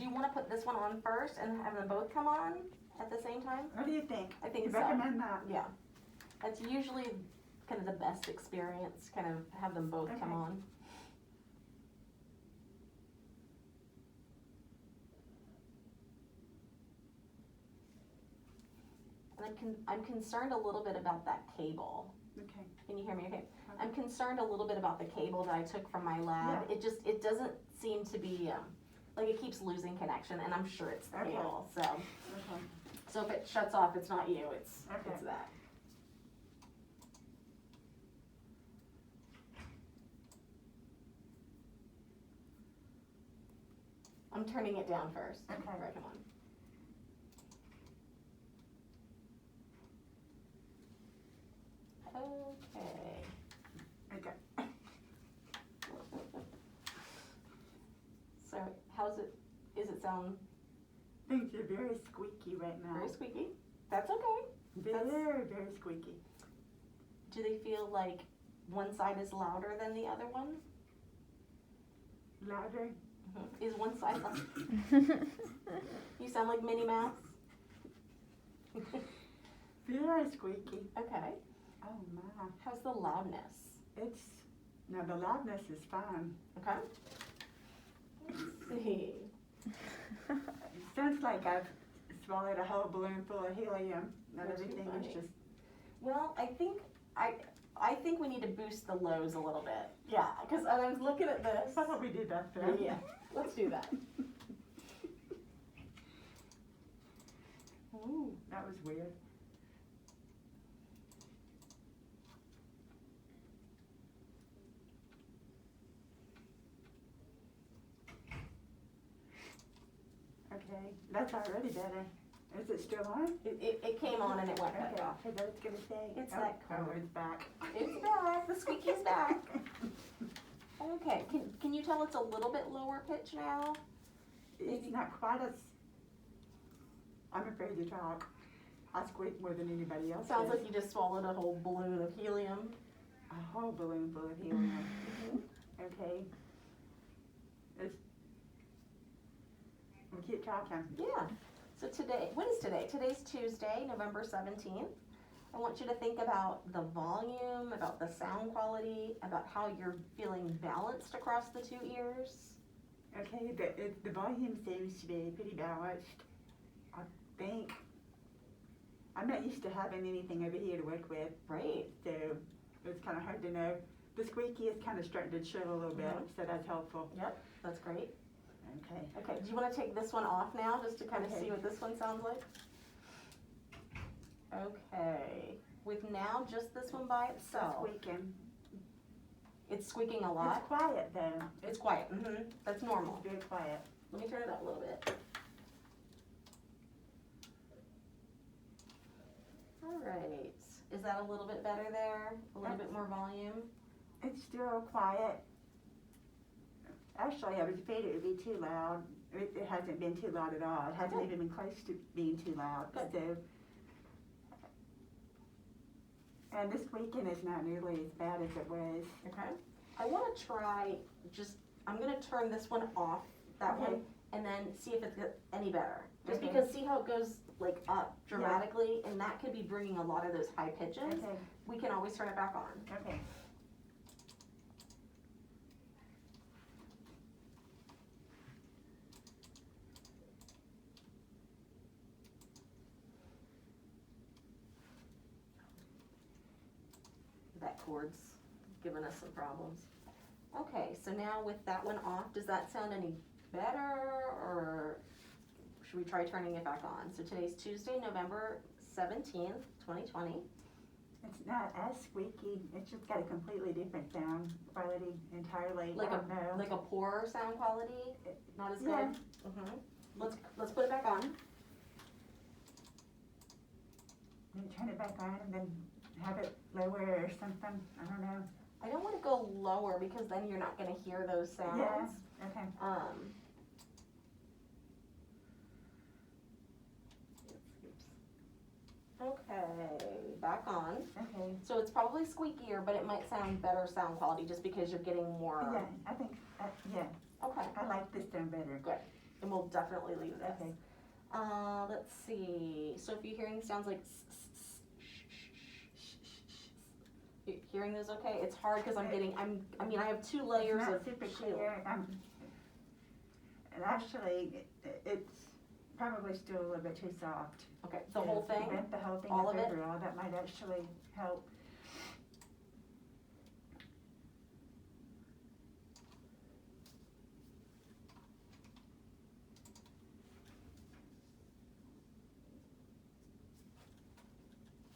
Do you want to put this one on first and have them both come on at the same time? What do you think? I think You so. recommend that? Yeah. That's usually kind of the best experience, kind of have them both come Okay. on. And I'm concerned a little bit about that cable. Okay. Can you hear me okay? I'm concerned a little bit about the cable that I took from my lab. Yeah. It doesn't seem to be, like it keeps losing connection, and I'm sure it's the Okay. cable, so. Okay. So if it shuts off, it's not you, it's Okay. that. I'm turning it down first. Okay. Right, come on. Okay. Okay. So how's it, is it sound Things are very squeaky right now. very squeaky? That's okay. Very, very squeaky. Do they feel like one side is louder than the other one? Louder. Is one side louder? You sound like Minnie Mouse. Very squeaky. Okay. Oh my. How's the loudness? Now the loudness is fine. Okay. Let's see. It sounds like I've swallowed a whole balloon full of helium and That's everything funny. is just, Well, I think we need to boost the lows a little bit. Yeah, because I was looking at this. I thought we did that there. Yeah, let's do that. Ooh. That was weird. Okay, that's already better. Is it still on? It came on and it went back Okay, off. I was gonna say. It's oh, that oh, cord. it's back. It's back. The squeaky's back. Okay. Can you tell it's a little bit lower pitch now? It's not quite as, I'm afraid to talk. I squeak more than anybody else. Sounds does. like you just swallowed a whole balloon of helium. A whole balloon full of helium. Okay. We'll keep talking. Yeah. So today, what is today? Today's Tuesday, November 17th. I want you to think about the volume, about the sound quality, about how you're feeling balanced across the two ears. Okay, the volume seems to be pretty balanced. I think. I'm not used to having anything over here to work with, Right. so it's kind of hard to know. The squeaky is kind of starting to chill a little bit, so that's helpful. Yep, that's great. Okay. Okay, do you want to take this one off now, just to kind of Okay. see what this one sounds like? Okay, with now just this one by itself, Squeaking. it's squeaking a It's lot. quiet though. It's quiet, that's normal. It's very quiet. Let me turn it up a little bit. All right, is that a little bit better there? A little bit more volume? It's still quiet. Actually, I was afraid it would be too loud. It hasn't been too loud at all. It hasn't Good. even been close to being too loud. Good. So, and this weekend is not nearly as bad as it was. Okay. I want to try I'm going to turn this one off, that Okay. one, and then see if it's any better. Just Okay. because see how it goes like up dramatically, and that could be bringing a lot of those high pitches. Okay. We can always turn it back on. Okay. That cord's giving us some problems. Okay, so now with that one off, does that sound any better, or should we try turning it back on? So today's Tuesday, November 17th, 2020. It's not as squeaky. It's just got a completely different sound quality entirely. Like I don't know. Like a poorer sound quality, not as Yeah. good. Let's put it back on. Maybe turn it back on and then have it lower or something. I don't know. I don't want to go lower because then you're not going to hear those sounds. Yeah. Okay. Okay, back on. Okay. So it's probably squeakier, but it might sound better sound quality just because you're getting more. Yeah, I think, yeah, Okay. I like this sound better. Good. and we'll definitely leave this. Okay. Let's see. So if you're hearing sounds like you're hearing those okay? It's hard because I have 2 layers It's not of super shield. clear. And actually, it's probably still a little bit too soft. Okay, the whole To thing? prevent the whole thing All up of it? overall, that might actually help.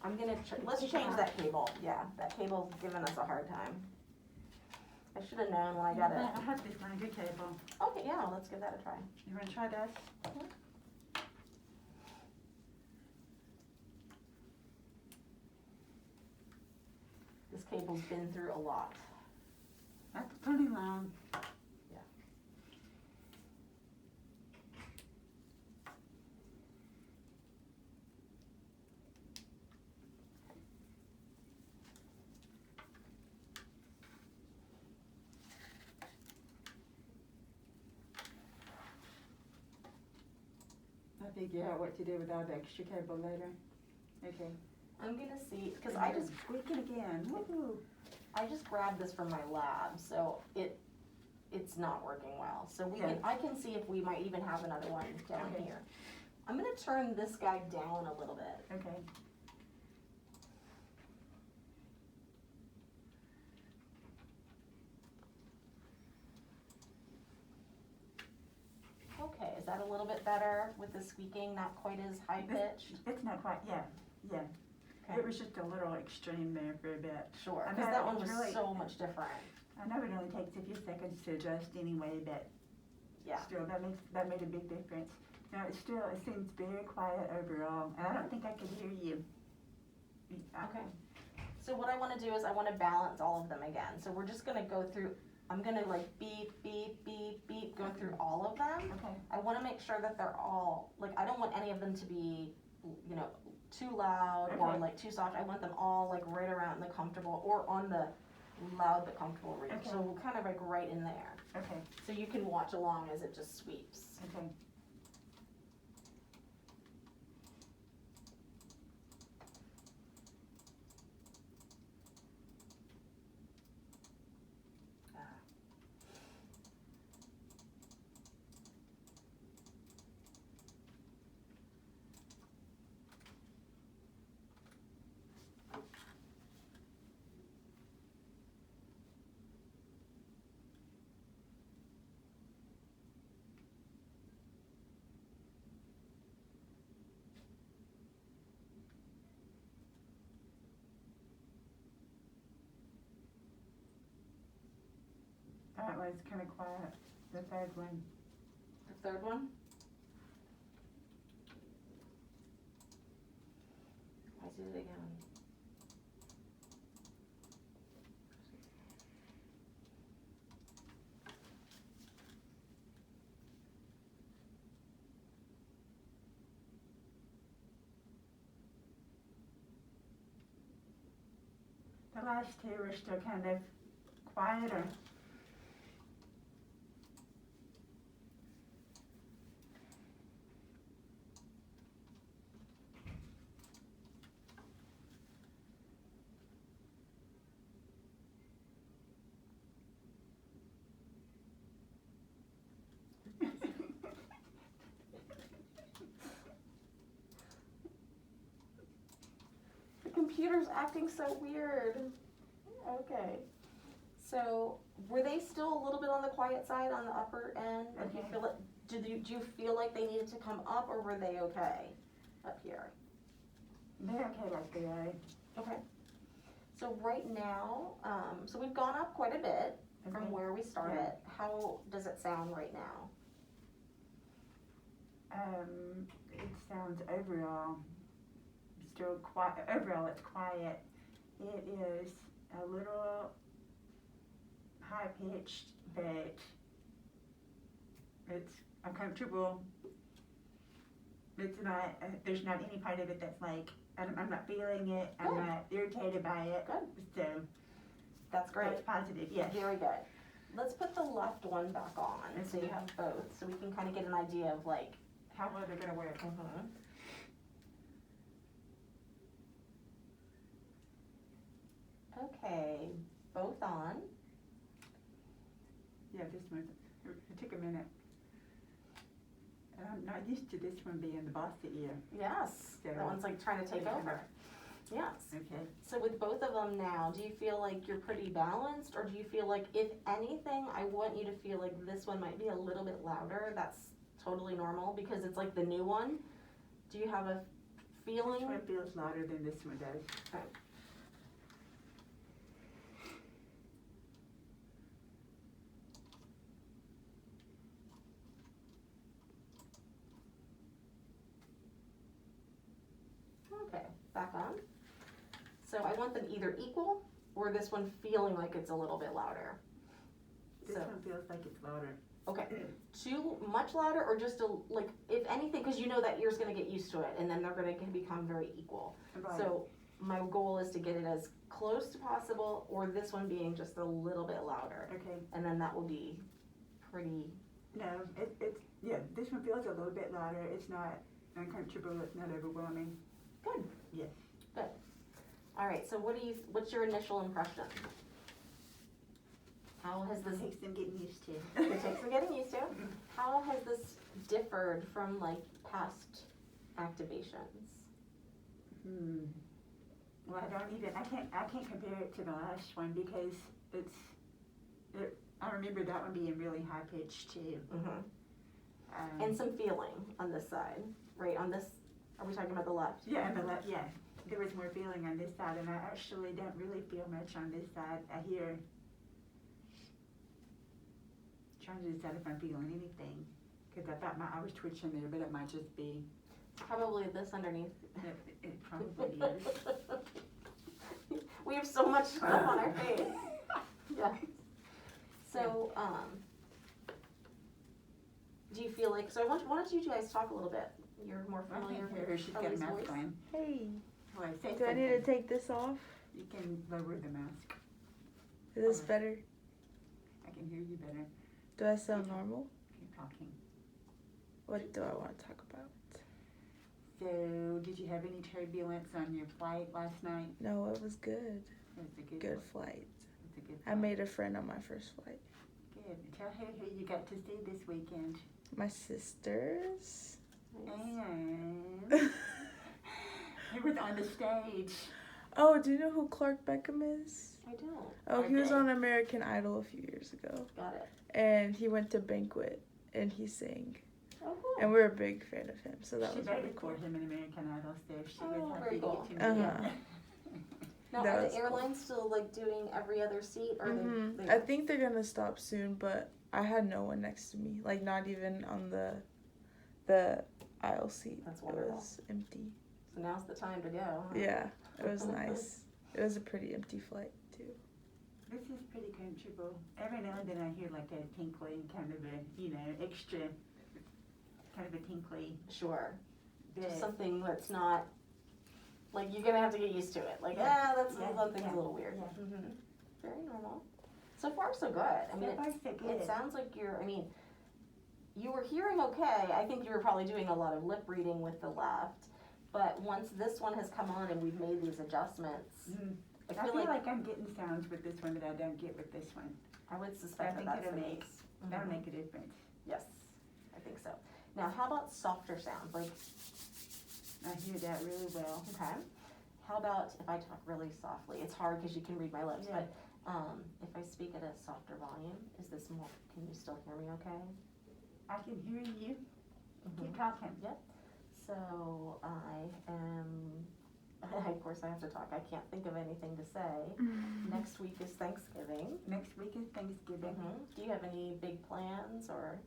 I'm gonna, let's change that cable. Yeah, that cable's giving us a hard time. I should have known when I got it. I have this kind of good cable. Okay, yeah, let's give that a try. You wanna try this? This cable's been through a lot. That's pretty long. Yeah. I'll figure out what to do with all the extra cable later. Okay. I'm gonna see, because I just squeaking again. Woohoo. I just grabbed this from my lab, so it's not working well. So Yeah. I can see if we might even have another one down Okay. here. I'm gonna turn this guy down a little bit. Okay. Okay, is that a little bit better with the squeaking, not quite as high pitched? It's not quite, yeah. Okay. It was just a little extreme there for a bit. Sure, I because know that one it's was really- so much different. I know it only takes a few seconds to adjust anyway, but Yeah. still, that made a big difference. Now, it seems very quiet overall, and I don't think I could hear you. Okay. So what I wanna do is I wanna balance all of them again. So we're just gonna go through, I'm gonna like beep, beep, beep, beep, go through all of them. Okay. I wanna make sure that they're all, like, I don't want any of them to be, you know, too loud or Okay. like too soft. I want them all like right around the comfortable or on the loud but comfortable range. Okay. So we're kind of like right in there. Okay. So you can watch along as it just sweeps. Okay. That was kind of quiet, the third one. The third one. I did it again. The last two were still kind of quieter. The computer's acting so weird. Okay. So were they still a little bit on the quiet side on the upper end? Like you Okay. feel it? Do you feel like they needed to come up, or were they okay up here? They're okay like they are. Okay. So right now, so we've gone up quite a bit Okay. from where we started. Yeah. How does it sound right now? It sounds overall still quiet. Overall, it's quiet. It is a little high pitched, but I'm comfortable. It's not. There's not any part of it that's like I'm not feeling it. I'm Good. not irritated by it. Good. So That's great. that's positive. Yes. Very good. let's put the left one back on, so you have both, so we can kind of get an idea of like. How well they're gonna work. Okay, both on. Yeah, this one, it took a minute. And I'm not used to this one being the bossy ear. Yes, So- that one's like trying to take over. Yes. Okay. So with both of them now, do you feel like you're pretty balanced, or do you feel like, if anything, I want you to feel like this one might be a little bit louder? That's totally normal because it's like the new one. Do you have a feeling? This one feels louder than this one does. Okay. Okay, back on. So I want them either equal or this one feeling like it's a little bit louder. This So, one feels like it's louder. okay, too much louder or just a, like, if anything, because you know that ear's gonna get used to it and then they're gonna become very equal. Right. So my goal is to get it as close to possible, or this one being just a little bit louder. Okay. And then that will be pretty, No, it's, yeah, this one feels a little bit louder. It's not uncomfortable, it's not overwhelming. good. Yes. All right, so what's your initial impression? How has this, It takes them getting used to. it takes some getting used to. How has this differed from like past activations? Well, I can't compare it to the last one because I remember that one being really high pitched too. And some feeling on this side, right? On this, are we talking about the left? Yeah, and the left, yeah. There was more feeling on this side, and I actually don't really feel much on this side. I hear, trying to decide if I'm feeling anything, because I thought I was twitching there, but it might just be, Probably this underneath. it probably is. We have so much stuff on our face. Yeah. So, do you feel like, so why don't you guys talk a little bit? You're more I familiar can't hear her, she's got a Ellie's mask voice. on. Hey, Well, say do I need to something. take this off? You can lower the mask. Is this better? I can hear you better. Do I sound normal? Keep talking. What do I want to talk about? So, did you have any turbulence on your flight last night? No, it was good. It was a good Good flight. It was a good I flight. made a friend on my first flight. Good. Tell her who you got to see this weekend. My sisters. And he was on the stage. Oh, do you know who Clark Beckham is? I don't. Oh, he was Okay. on American Idol a few years ago. Got it. And he went to Banquet and he sang. Oh, cool. And we're a big fan of him, so that She was really voted cool. for him in American Idol, so she Oh, was very happy cool. to get to meet him. Now, That are was the cool. airlines still like doing every other seat, or Mhm. they I think they're gonna stop soon, but I had no one next to me, like not even on the aisle seat. That's It wonderful. was empty. So now's the time to go. Huh? Yeah, it was nice. It was a pretty empty flight too. This is pretty comfortable. Every now and then I hear like a tinkling, kind of a, extra, kind of a tinkly. Sure. Just Bit. something that's not, like, you're gonna have to get used to it. Like, that's something's a little weird. Yeah. Mm-hmm. Very normal. So far, so good. I mean, So far, so good. it sounds like you were hearing okay. I think you were probably doing a lot of lip reading with the left. But once this one has come on and we've made these adjustments, I feel like I'm getting sounds with this one that I don't get with this one. I would suspect I think that that's it'll the make- case. That'll Mhm. make a difference. Yes, I think so. Now, how about softer sounds? Like, I hear that really well. okay. How about if I talk really softly? It's hard because you can read my lips, Yeah. but if I speak at a softer volume, is this more, can you still hear me okay? I can hear you. Mhm. Keep talking. So I am, of course I have to talk, I can't think of anything to say. Next week is Thanksgiving. Next week is Thanksgiving. Do you have any big plans or?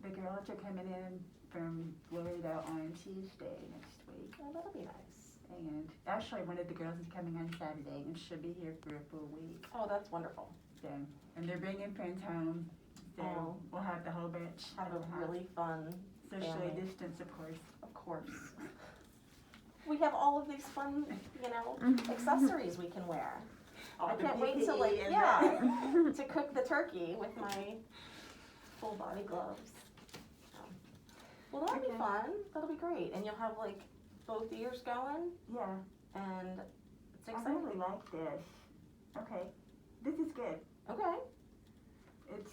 The girls are coming in from Florida on Tuesday next week. Oh, that'll be nice. And actually, one of the girls is coming on Saturday, and she'll be here for a full week. Oh, that's wonderful. So, and they're bringing friends home. So Oh. we'll have the whole bunch. Have a at the house. really fun, Socially family. distanced, of course. of course. We have all of these fun, accessories we can wear. all I the can't wait to PPE and yeah, to cook the turkey with my full body gloves. Well, that'll be Okay. fun. That'll be great. And you'll have like both ears going Yeah, and it's I exciting. really like this. Okay, this is good. Okay. It's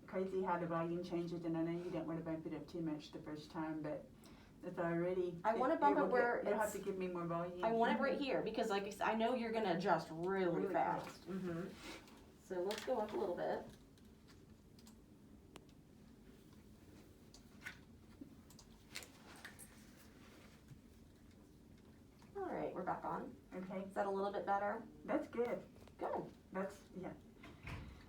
crazy how the volume changes, and I know you don't want to bump it up too much the first time, but it's already. I wanna bump it will where you'll have it's- to give me more volume. I want it right here because like I said, I know you're gonna adjust really Really fast. Mm-hmm. So let's go up a little bit. All right, we're back on. Okay, Is that a little bit better? that's good. Good. That's, yeah.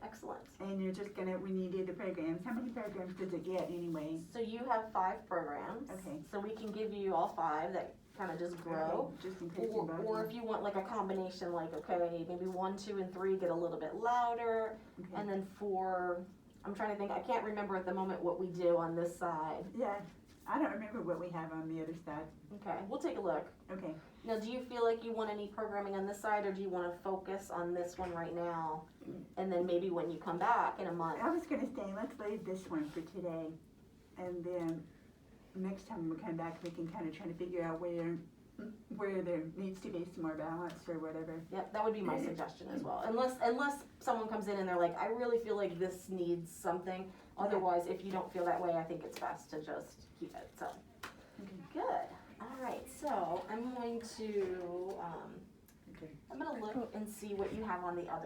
Excellent. And you're just gonna, when you do the programs, how many programs does it get anyway? So you have 5 programs. Okay. So we can give you all 5 that kind of just grow. Okay, just in case you Or if you want like a combination, like, okay, maybe 1, 2, and 3 get a little bit louder, Okay. and then 4, I'm trying to think, I can't remember at the moment what we do on this side. Yeah, I don't remember what we have on the other side. Okay, we'll take a look. Okay, Now, do you feel like you want any programming on this side, or do you want to focus on this one right now? And then maybe when you come back in a month. I was gonna say, let's leave this one for today, and then next time we come back, we can kinda try to figure out where there needs to be some more balance or whatever. Yep, that would be my suggestion as well. Unless someone comes in and they're like, I really feel like this needs something. Otherwise, if you don't feel that way, I think it's best to just keep it, so. Okay. Good, all right, so I'm going to, Okay. I'm gonna look and see what you have on the other